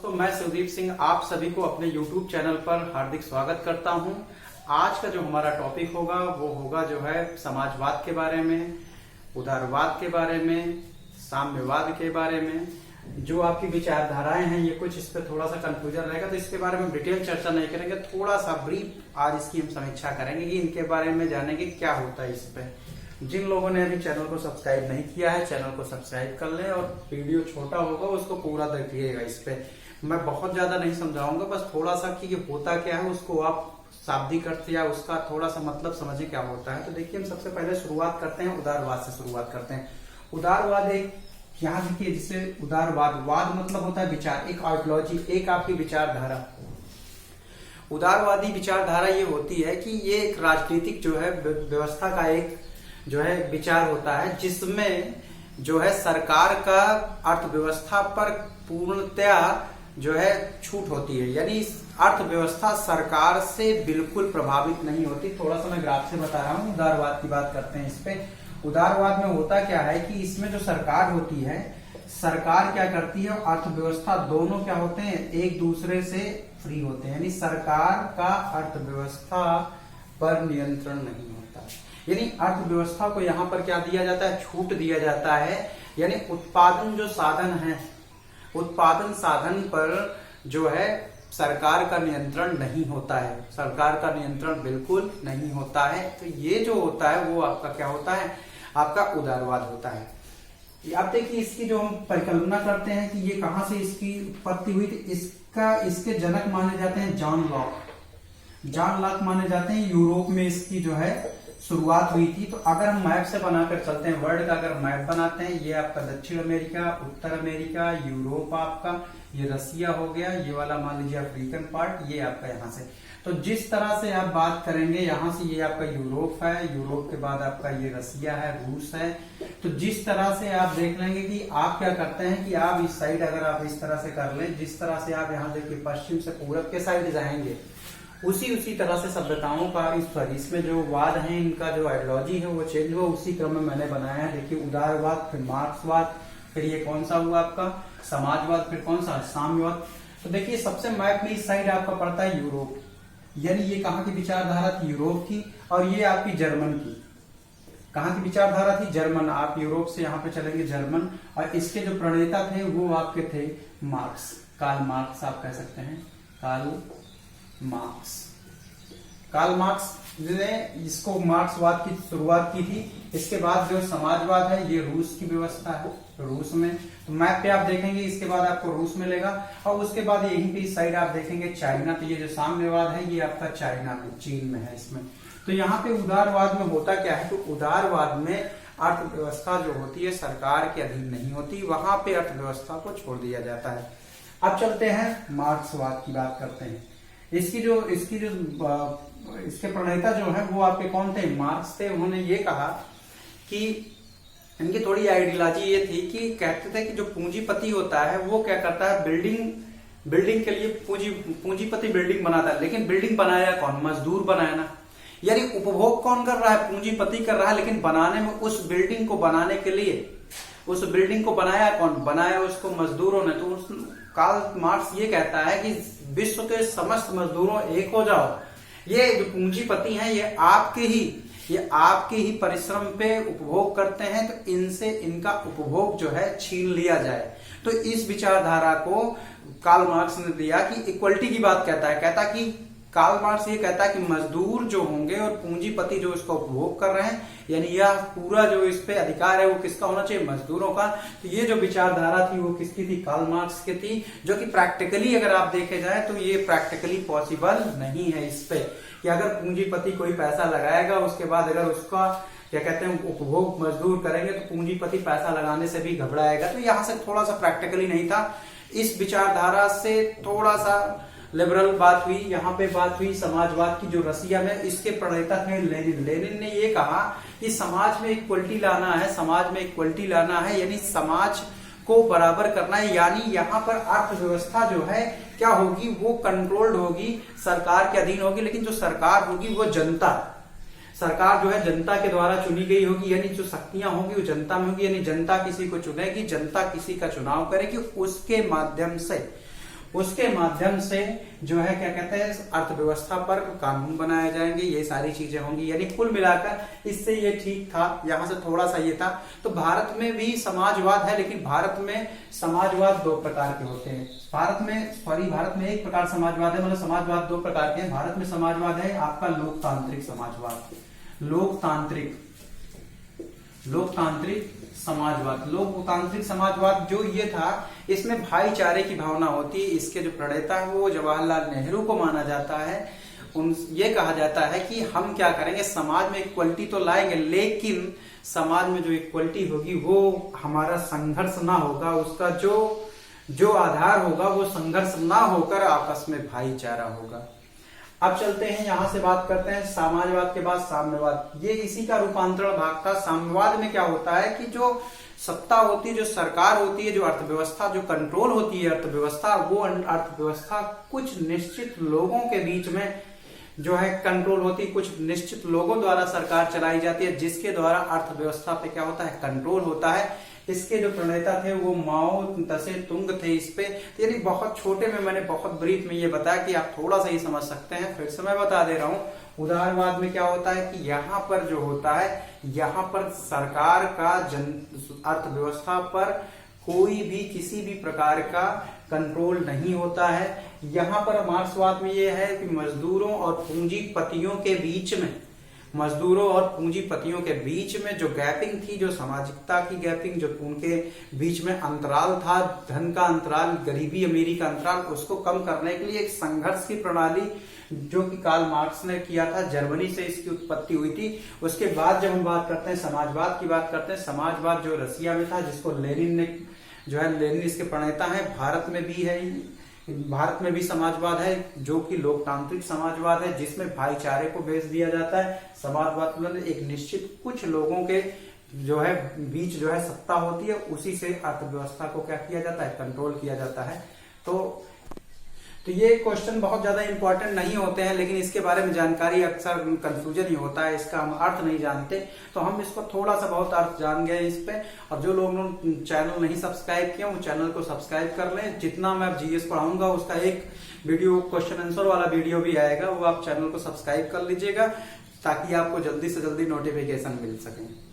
तो मैं सुदीप सिंह आप सभी को अपने YouTube चैनल पर हार्दिक स्वागत करता हूं। आज का जो हमारा टॉपिक होगा वो होगा जो है समाजवाद के बारे में, उदारवाद के बारे में, साम्यवाद के बारे में। जो आपकी विचारधाराएं हैं ये कुछ इस पर थोड़ा सा कंफ्यूजन रहेगा, तो इसके बारे में डिटेल चर्चा नहीं करेंगे, थोड़ा सा ब्रीफ आज इसकी हम समीक्षा करेंगे कि इनके बारे में जानेंगे क्या होता है इस पे। जिन लोगों ने अभी चैनल को सब्सक्राइब नहीं किया है चैनल को सब्सक्राइब कर लें, और वीडियो छोटा होगा उसको पूरा देखिएगा। इस पे मैं बहुत ज्यादा नहीं समझाऊंगा, बस थोड़ा सा कि होता क्या है उसको आप शाब्दिक अर्थ या उसका थोड़ा सा मतलब समझे क्या होता है। तो देखिए, हम सबसे पहले शुरुआत करते हैं, उदारवाद से शुरुआत करते हैं। उदारवाद एक यहाँ देखिए, जिसे उदारवाद, वाद मतलब होता है विचार, एक आइडियोलॉजी, एक आपकी विचारधारा। उदारवादी विचारधारा ये होती है कि ये एक राजनीतिक जो है व्यवस्था का एक जो है विचार होता है, जिसमें जो है सरकार का अर्थव्यवस्था पर पूर्णतया जो है छूट होती है, यानी अर्थव्यवस्था सरकार से बिल्कुल प्रभावित नहीं होती। थोड़ा सा मैं ग्राफ से बता रहा हूँ, उदारवाद की बात करते हैं इस पे। उदारवाद में होता क्या है कि इसमें जो सरकार होती है, सरकार क्या करती है, अर्थव्यवस्था दोनों क्या होते हैं, एक दूसरे से फ्री होते हैं, यानी सरकार का अर्थव्यवस्था पर नियंत्रण नहीं होता। यानी अर्थव्यवस्था को यहाँ पर क्या दिया जाता है, छूट दिया जाता है। यानी उत्पादन जो साधन है, उत्पादन साधन पर जो है सरकार का नियंत्रण नहीं होता है, सरकार का नियंत्रण बिल्कुल नहीं होता है। तो ये जो होता है वो आपका क्या होता है, आपका उदारवाद होता है। अब देखिए, इसकी जो हम परिकल्पना करते हैं कि ये कहां से इसकी उत्पत्ति हुई, तो इसके जनक माने जाते हैं जॉन लॉक। जॉन लॉक माने जाते हैं, यूरोप में इसकी जो है शुरुआत हुई थी। तो अगर हम मैप से बनाकर चलते हैं, वर्ल्ड का अगर मैप बनाते हैं, ये आपका दक्षिण अमेरिका, उत्तर अमेरिका, यूरोप आपका, ये रसिया हो गया, ये वाला मान लीजिए अफ्रीकन पार्ट, ये आपका यहाँ से। तो जिस तरह से आप बात करेंगे, यहाँ से ये आपका यूरोप है, यूरोप के बाद आपका ये रसिया है, रूस है। तो जिस तरह से आप देख लेंगे कि आप क्या करते हैं कि आप इस साइड अगर आप इस तरह से कर लें, जिस तरह से आप यहाँ देखिए पश्चिम से पूरब के साइड जाएंगे, उसी तरह से सभ्यताओं का इसमें जो वाद है, इनका जो आइडियोलॉजी है वो चेंज हुआ। उसी क्रम में मैंने बनाया है। देखिए, उदारवाद, फिर मार्क्सवाद, फिर ये कौन सा हुआ आपका समाजवाद, फिर कौन सा साम्यवाद। तो देखिए, सबसे मैप में इस साइड आपका पड़ता है यूरोप, यानी ये कहाँ की विचारधारा थी, यूरोप की। और ये आपकी जर्मन की, कहाँ की विचारधारा थी, जर्मन। आप यूरोप से यहाँ पे चलेंगे जर्मन, और इसके जो प्रणेता थे वो आपके थे मार्क्स, कार्ल मार्क्स आप कह सकते हैं, कार्ल मार्क्स ने इसको मार्क्सवाद की शुरुआत की थी। इसके बाद जो समाजवाद है ये रूस की व्यवस्था है, रूस में। तो मैप पे आप देखेंगे, इसके बाद आपको रूस मिलेगा, और उसके बाद यहीं पे इस साइड आप देखेंगे चाइना। तो ये जो साम्यवाद है ये आपका चाइना में, चीन में है इसमें। तो यहाँ पे उदारवाद में होता क्या है, तो उदारवाद में अर्थव्यवस्था जो होती है सरकार के अधीन नहीं होती, वहां पे अर्थव्यवस्था को छोड़ दिया जाता है। अब चलते हैं मार्क्सवाद की बात करते हैं। इसके प्रणेता जो है वो आपके कौन थे, मार्क्स थे। उन्होंने ये कहा कि इनकी थोड़ी आइडियोलॉजी ये थी कि कहते थे कि जो पूंजीपति होता है वो क्या करता है, बिल्डिंग के लिए पूंजीपति बिल्डिंग बनाता है, लेकिन बिल्डिंग बनाया कौन, मजदूर बनाया ना। यानी उपभोग कौन कर रहा है, पूंजीपति कर रहा है, लेकिन बनाने में उस बिल्डिंग को बनाने के लिए उस बिल्डिंग को बनाया कौन, बनाया उसको मजदूरों ने। तो कार्ल मार्क्स ये कहता है कि विश्व के समस्त मजदूरों एक हो जाओ, ये जो पूंजीपति हैं ये आपके ही परिश्रम पे उपभोग करते हैं, तो इनसे इनका उपभोग जो है छीन लिया जाए। तो इस विचारधारा को कार्ल मार्क्स ने दिया कि इक्वलिटी की बात कहता कि कार्ल मार्क्स ये कहता है कि मजदूर जो होंगे और पूंजीपति जो इसका उपभोग कर रहे हैं, यानी यह पूरा जो इस पे अधिकार है वो किसका होना चाहिए, मजदूरों का। तो ये जो विचारधारा थी वो किसकी थी, कार्ल मार्क्स की थी, जो कि प्रैक्टिकली अगर आप देखे जाए तो ये प्रैक्टिकली पॉसिबल नहीं है इस पे, कि अगर पूंजीपति कोई पैसा लगाएगा उसके बाद अगर उसका क्या कहते हैं उपभोग मजदूर करेंगे, तो पूंजीपति पैसा लगाने से भी घबराएगा। तो यहाँ से थोड़ा सा प्रैक्टिकली नहीं था। इस विचारधारा से थोड़ा सा लिबरल बात हुई, यहाँ पे बात हुई समाजवाद की, जो रसिया में इसके प्रणेता थे लेनिन ने ये कहा कि समाज में इक्वलिटी लाना है, समाज में इक्वलिटी लाना है, यानी समाज को बराबर करना है। यानी यहाँ पर अर्थव्यवस्था जो है क्या होगी, वो कंट्रोल्ड होगी, सरकार के अधीन होगी, लेकिन जो सरकार होगी वो जनता, सरकार जो है जनता के द्वारा चुनी गई होगी, यानी जो शक्तियां होगी वो जनता में होगी, यानी जनता किसी को चुनेगी, जनता किसी का चुनाव करेगी, उसके माध्यम से उसके माध्यम से जो है क्या कहते हैं अर्थव्यवस्था पर कानून बनाए जाएंगे, ये सारी चीजें होंगी। यानी कुल मिलाकर इससे ये ठीक था, यहाँ से थोड़ा सा ये था। तो भारत में भी समाजवाद है, लेकिन भारत में समाजवाद दो प्रकार के होते हैं। भारत में एक प्रकार समाजवाद है, मतलब समाजवाद दो प्रकार के हैं। भारत में समाजवाद है आपका लोकतांत्रिक समाजवाद, लोकतांत्रिक समाजवाद जो ये था, इसमें भाईचारे की भावना होती है। इसके जो प्रणेता है वो जवाहरलाल नेहरू को माना जाता है। ये कहा जाता है कि हम क्या करेंगे, समाज में इक्वलिटी तो लाएंगे, लेकिन समाज में जो इक्वलिटी होगी वो हमारा संघर्ष ना होगा, उसका जो आधार होगा वो संघर्ष ना होकर आपस में भाईचारा होगा। अब चलते हैं, यहां से बात करते हैं समाजवाद के बाद साम्यवाद। ये इसी का रूपांतरण भाग था। साम्यवाद में क्या होता है कि जो सत्ता होती है, जो सरकार होती है, जो अर्थव्यवस्था, जो कंट्रोल होती है अर्थव्यवस्था, वो अर्थव्यवस्था कुछ निश्चित लोगों के बीच में जो है कंट्रोल होती है, कुछ निश्चित लोगों द्वारा सरकार चलाई जाती है, जिसके द्वारा अर्थव्यवस्था पे क्या होता है, कंट्रोल होता है। इसके जो प्रणेता थे वो माओ तसे तुंग थे इस पे। यानी बहुत छोटे में मैंने बहुत ब्रीफ में ये बताया कि आप थोड़ा सा ही समझ सकते हैं। फिर से मैं बता दे रहा हूं, उदारवाद में क्या होता है कि यहाँ पर जो होता है, यहाँ पर सरकार का अर्थव्यवस्था पर कोई भी किसी भी प्रकार का कंट्रोल नहीं होता है। यहाँ पर मार्क्सवाद में ये है कि मजदूरों और पूंजीपतियों के बीच में जो गैपिंग थी, जो सामाजिकता की गैपिंग, जो उनके बीच में अंतराल था, धन का अंतराल, गरीबी अमीरी का अंतराल, उसको कम करने के लिए एक संघर्ष की प्रणाली जो कि कार्ल मार्क्स ने किया था, जर्मनी से इसकी उत्पत्ति हुई थी। उसके बाद जब हम बात करते हैं समाजवाद की बात करते हैं, समाजवाद जो रसिया में था, जिसको लेनिन इसके प्रणेता है। भारत में भी समाजवाद है जो कि लोकतांत्रिक समाजवाद है, जिसमें भाईचारे को बेच दिया जाता है। समाजवाद मतलब एक निश्चित कुछ लोगों के जो है बीच जो है सत्ता होती है, उसी से अर्थव्यवस्था को क्या किया जाता है, कंट्रोल किया जाता है। तो ये क्वेश्चन बहुत ज्यादा इंपॉर्टेंट नहीं होते हैं, लेकिन इसके बारे में जानकारी अक्सर कंफ्यूजन ही होता है, इसका हम अर्थ नहीं जानते। तो हम इसको थोड़ा सा बहुत अर्थ जान गए इस पे। और जो लोग चैनल नहीं सब्सक्राइब किया वो चैनल को सब्सक्राइब कर लें। जितना मैं जीएस पढ़ाऊंगा उसका एक वीडियो क्वेश्चन आंसर वाला वीडियो भी आएगा, वो आप चैनल को सब्सक्राइब कर लीजिएगा ताकि आपको जल्दी से जल्दी नोटिफिकेशन मिल सके।